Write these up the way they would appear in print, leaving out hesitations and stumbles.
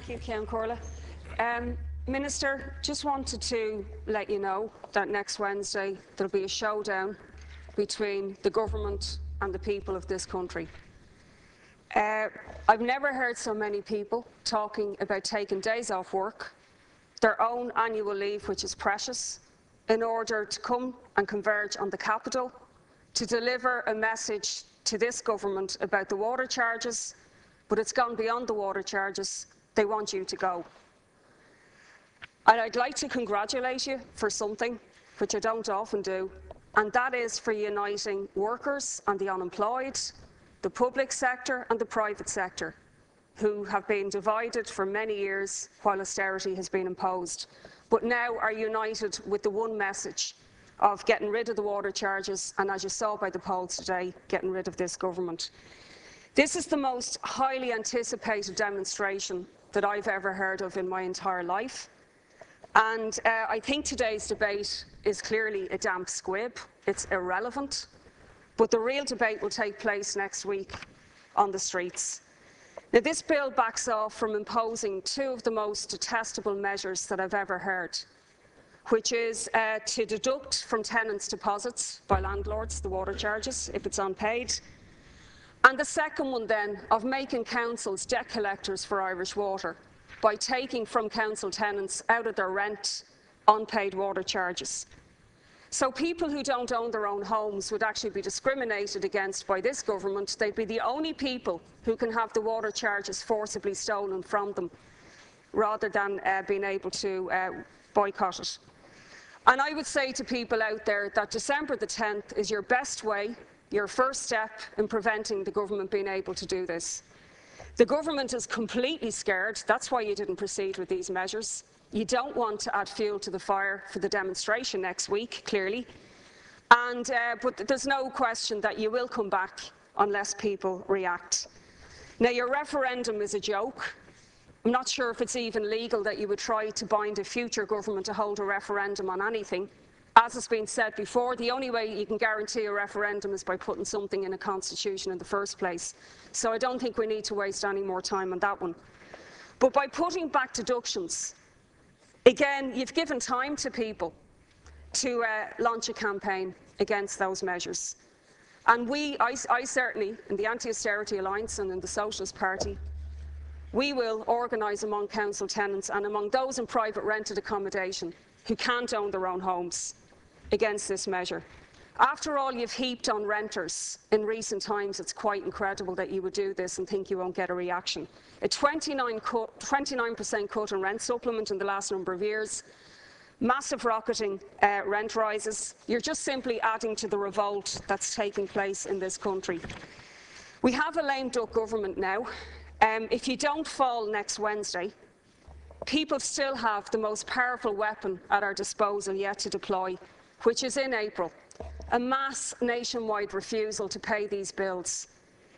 Thank you, Ceann Corla. Minister, just wanted to let you know that next Wednesday there'll be a showdown between the government and the people of this country. I've never heard so many people talking about taking days off work, their own annual leave, which is precious, in order to come and converge on the capital, to deliver a message to this government about the water charges, but it's gone beyond the water charges. They want you to go. And I'd like to congratulate you for something, which I don't often do, and that is for uniting workers and the unemployed, the public sector and the private sector, who have been divided for many years while austerity has been imposed, but now are united with the one message of getting rid of the water charges and, as you saw by the polls today, getting rid of this government. This is the most highly anticipated demonstration that I've ever heard of in my entire life. And I think today's debate is clearly a damp squib. It's irrelevant. But the real debate will take place next week on the streets. Now, this bill backs off from imposing two of the most detestable measures that I've ever heard, which is to deduct from tenants' deposits by landlords the water charges if it's unpaid, and the second one then of making councils debt collectors for Irish Water by taking from council tenants out of their rent unpaid water charges. So people who don't own their own homes would actually be discriminated against by this government. They'd be the only people who can have the water charges forcibly stolen from them, rather than being able to boycott it. And I would say to people out there that December the 10th is your best way, your first step in preventing the government being able to do this. The government is completely scared. That's why you didn't proceed with these measures. You don't want to add fuel to the fire for the demonstration next week, clearly. And, but there's no question that you will come back unless people react. Now, your referendum is a joke. I'm not sure if it's even legal that you would try to bind a future government to hold a referendum on anything. As has been said before, the only way you can guarantee a referendum is by putting something in a constitution in the first place. So I don't think we need to waste any more time on that one. But by putting back deductions, again, you've given time to people to launch a campaign against those measures. And I certainly, in the Anti-Austerity Alliance and in the Socialist Party, we will organise among council tenants and among those in private rented accommodation who can't own their own homes against this measure. After all you've heaped on renters in recent times, it's quite incredible that you would do this and think you won't get a reaction. A 29% cut in rent supplement in the last number of years, massive rocketing rent rises. You're just simply adding to the revolt that's taking place in this country. We have a lame duck government now. If you don't fall next Wednesday, people still have the most powerful weapon at our disposal yet to deploy, which is in April. A mass nationwide refusal to pay these bills.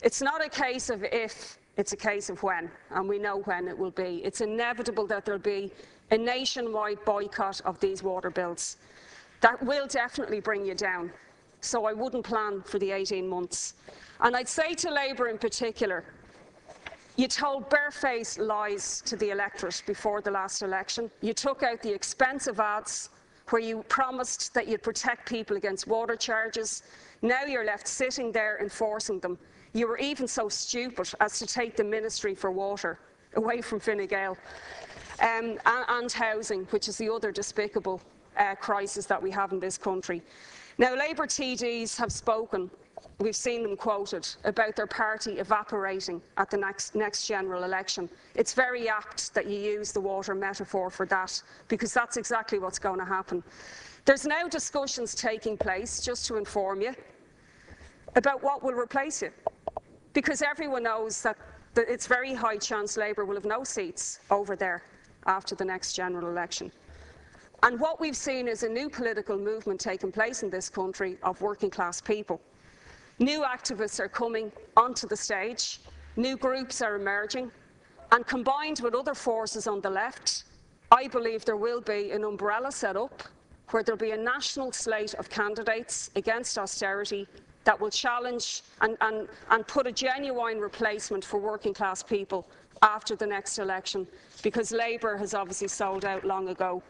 It's not a case of if, it's a case of when, and we know when it will be. It's inevitable that there'll be a nationwide boycott of these water bills. That will definitely bring you down, so I wouldn't plan for the 18 months. And I'd say to Labour in particular, you told barefaced lies to the electorate before the last election. You took out the expensive ads where you promised that you'd protect people against water charges. Now you're left sitting there enforcing them. You were even so stupid as to take the Ministry for Water away from Fine Gael, and housing, which is the other despicable crisis that we have in this country. Now, Labour TDs have spoken, we've seen them quoted, about their party evaporating at the next general election. It's very apt that you use the water metaphor for that, because that's exactly what's going to happen. There's now discussions taking place, just to inform you, about what will replace you, because everyone knows that it's very high chance Labour will have no seats over there after the next general election. And what we've seen is a new political movement taking place in this country of working class people. New activists are coming onto the stage, new groups are emerging, and combined with other forces on the left, I believe there will be an umbrella set up where there will be a national slate of candidates against austerity that will challenge and put a genuine replacement for working class people after the next election, because Labour has obviously sold out long ago.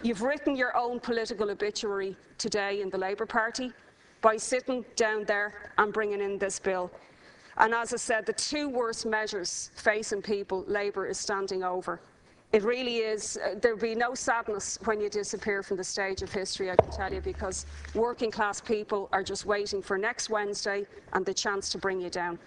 You've written your own political obituary today in the Labour Party by sitting down there and bringing in this bill. And as I said, the two worst measures facing people, Labour is standing over. It really is, there'll be no sadness when you disappear from the stage of history, I can tell you, because working class people are just waiting for next Wednesday and the chance to bring you down.